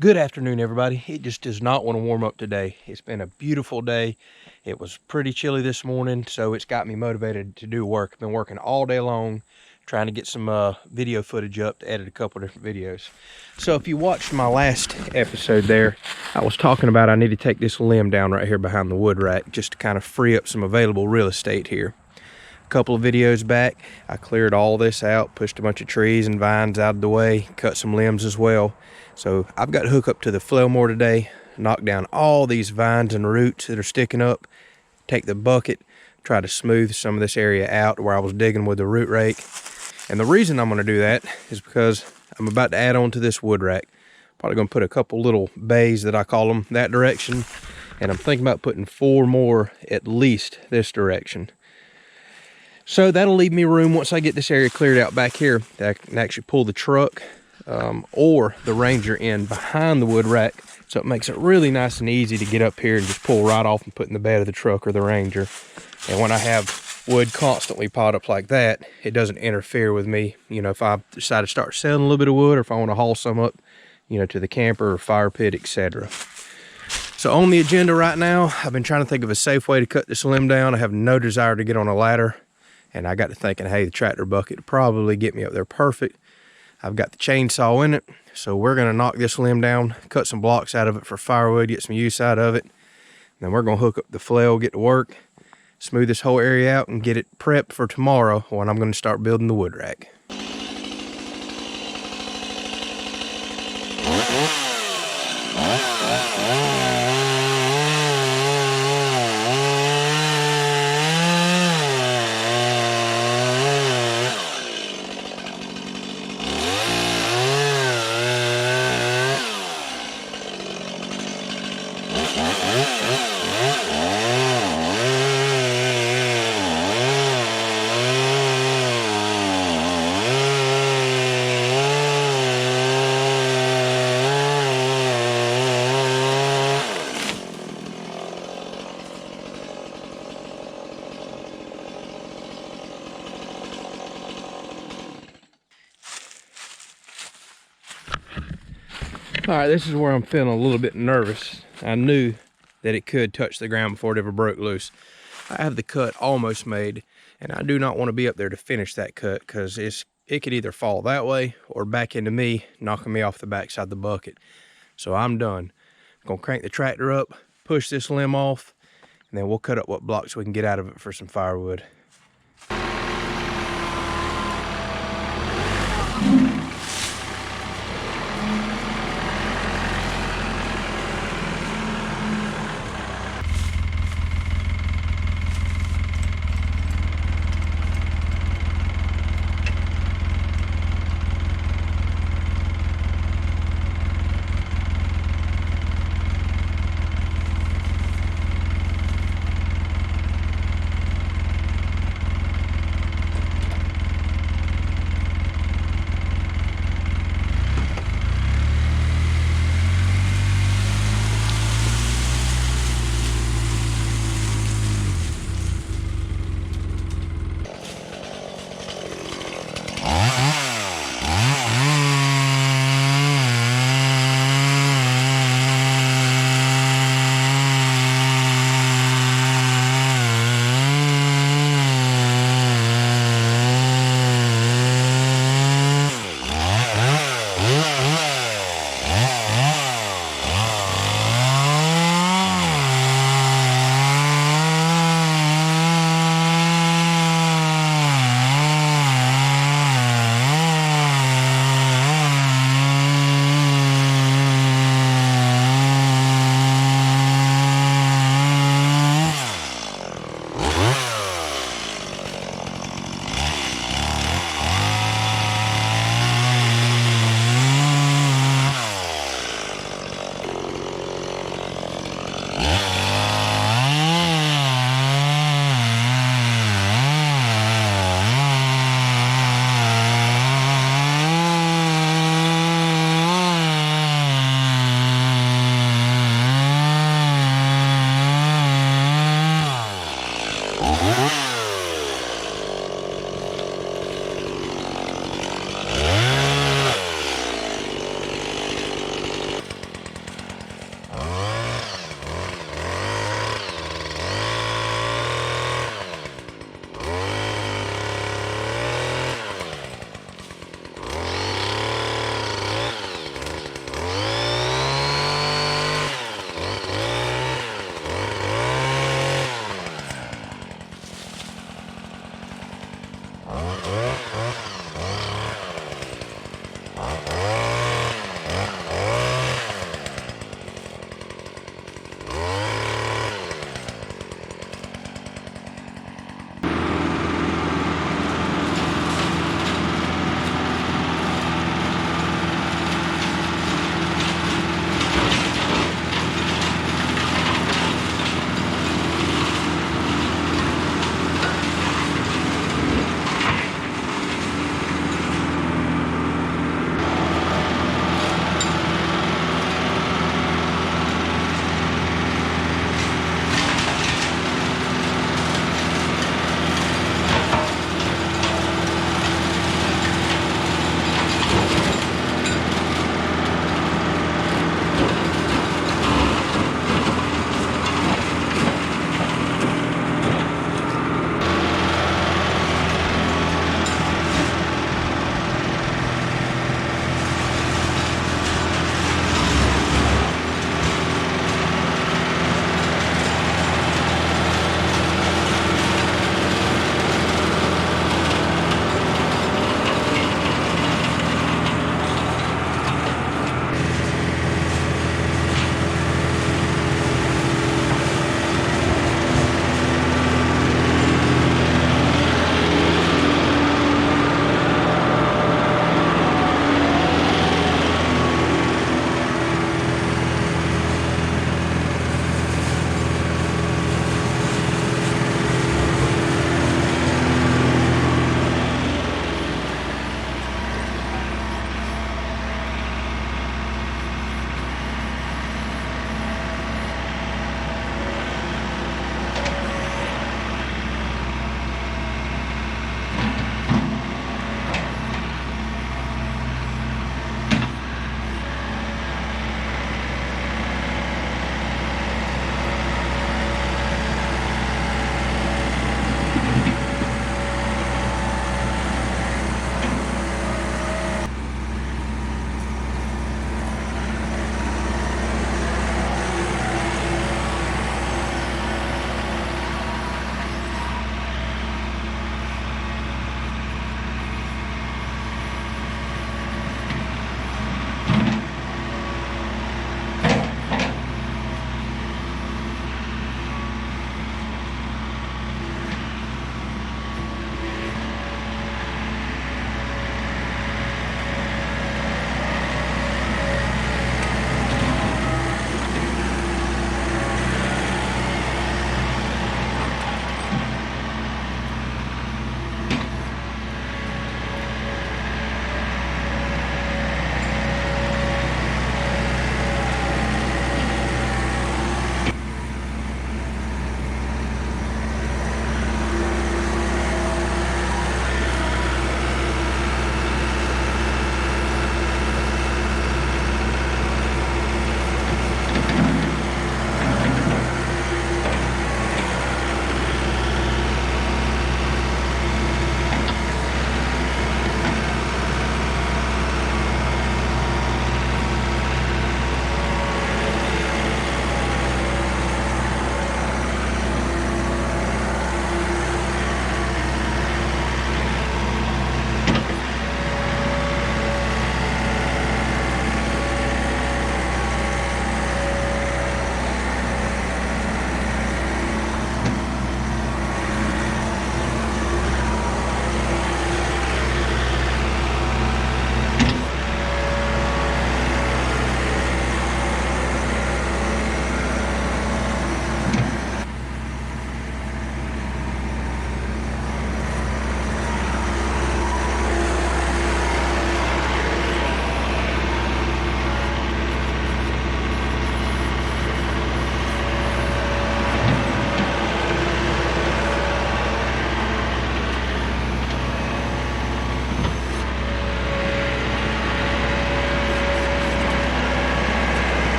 Good afternoon, everybody. It just does not want to warm up today. It's been a beautiful day. It was pretty chilly this morning, so it's got me motivated to do work. I've been working all day long, trying to get some video footage up to edit a couple different videos. So if you watched my last episode there, I was talking about I need to take this limb down right here behind the wood rack just to kind of free up some available real estate here. A couple of videos back, I cleared all this out, pushed a bunch of trees and vines out of the way, cut some limbs as well. So I've got to hook up to the flail mower today, knock down all these vines and roots that are sticking up, take the bucket, try to smooth some of this area out where I was digging with the root rake. And the reason I'm going to do that is because I'm about to add on to this wood rack. Probably going to put a couple little bays, that I call them, that direction. And I'm thinking about putting 4 more at least this direction. So that'll leave me room once I get this area cleared out back here that I can actually pull the truck or the Ranger in behind the wood rack. So it makes it really nice and easy to get up here and just pull right off and put in the bed of the truck or the Ranger. And when I have wood constantly piled up like that, it doesn't interfere with me. You know, if I decide to start selling a little bit of wood, or if I want to haul some up, you know, to the camper or fire pit, etc. So on the agenda right now, I've been trying to think of a safe way to cut this limb down. I have no desire to get on a ladder. And I got to thinking, hey, the tractor bucket would probably get me up there perfect. I've got the chainsaw in it, so we're going to knock this limb down, cut some blocks out of it for firewood, get some use out of it. And then we're going to hook up the flail, get to work, smooth this whole area out, and get it prepped for tomorrow when I'm going to start building the wood rack. All right, this is where I'm feeling a little bit nervous. I knew that it could touch the ground before it ever broke loose. I have the cut almost made, and I do not want to be up there to finish that cut because it could either fall that way or back into me, knocking me off the backside of the bucket. So I'm done. I'm gonna crank the tractor up, push this limb off, and then we'll cut up what blocks we can get out of it for some firewood.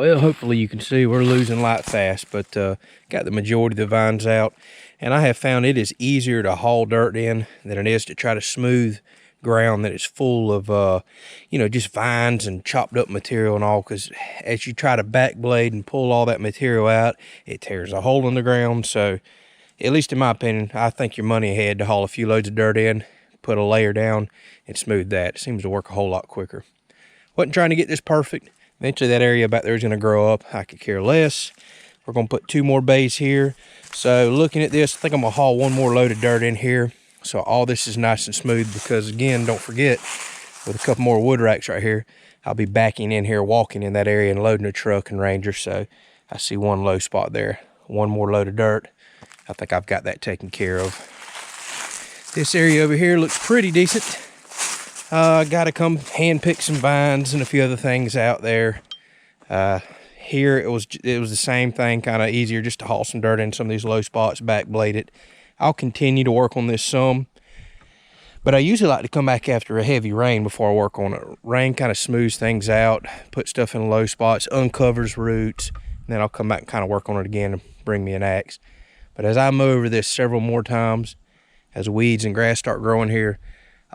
well, hopefully you can see we're losing light fast, but got the majority of the vines out. And I have found it is easier to haul dirt in than it is to try to smooth ground that is full of, you know, just vines and chopped up material and all. Because as you try to back blade and pull all that material out, it tears a hole in the ground. So, at least in my opinion, I think you're money ahead to haul a few loads of dirt in, put a layer down, and smooth that. It seems to work a whole lot quicker. Wasn't trying to get this perfect. Eventually that area back there is going to grow up. I could care less. We're going to put 2 more bays here. So looking at this, I think I'm going to haul 1 more load of dirt in here, so all this is nice and smooth, because again, don't forget, with a couple more wood racks right here, I'll be backing in here, walking in that area and loading a truck and Ranger. So I see 1 low spot there. 1 more load of dirt. I think I've got that taken care of. This area over here looks pretty decent. I got to come hand pick some vines and a few other things out there. Here it was the same thing, kind of easier just to haul some dirt in some of these low spots, back blade it. I'll continue to work on this some, but I usually like to come back after a heavy rain before I work on it. Rain kind of smooths things out, put stuff in low spots, uncovers roots, and then I'll come back and kind of work on it again and bring me an axe. But as I mow over this several more times, as weeds and grass start growing here,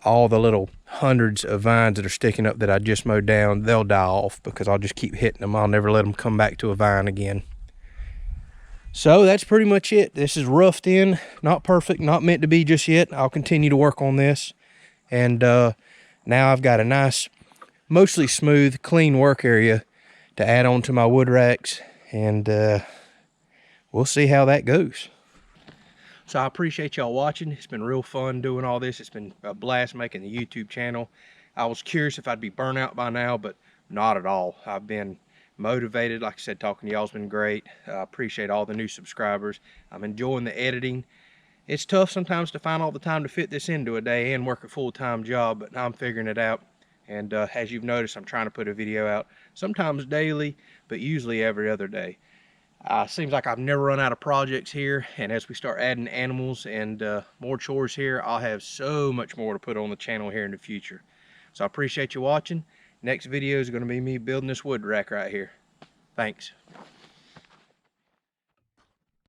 all the little hundreds of vines that are sticking up that I just mowed down, they'll die off because I'll just keep hitting them. I'll never let them come back to a vine again. So that's pretty much it. This is roughed in, not perfect, not meant to be just yet. I'll continue to work on this. And now I've got a nice, mostly smooth, clean work area to add on to my wood racks. And we'll see how that goes. So I appreciate y'all watching. It's been real fun doing all this. It's been a blast making the YouTube channel. I was curious if I'd be burnt out by now, but not at all. I've been motivated. Like I said, talking to y'all's been great. I appreciate all the new subscribers. I'm enjoying the editing. It's tough sometimes to find all the time to fit this into a day and work a full-time job, but I'm figuring it out. And as you've noticed, I'm trying to put a video out, sometimes daily, but usually every other day. Seems like I've never run out of projects here, and as we start adding animals and more chores here, I'll have so much more to put on the channel here in the future. So I appreciate you watching. Next video is going to be me building this wood rack right here. Thanks.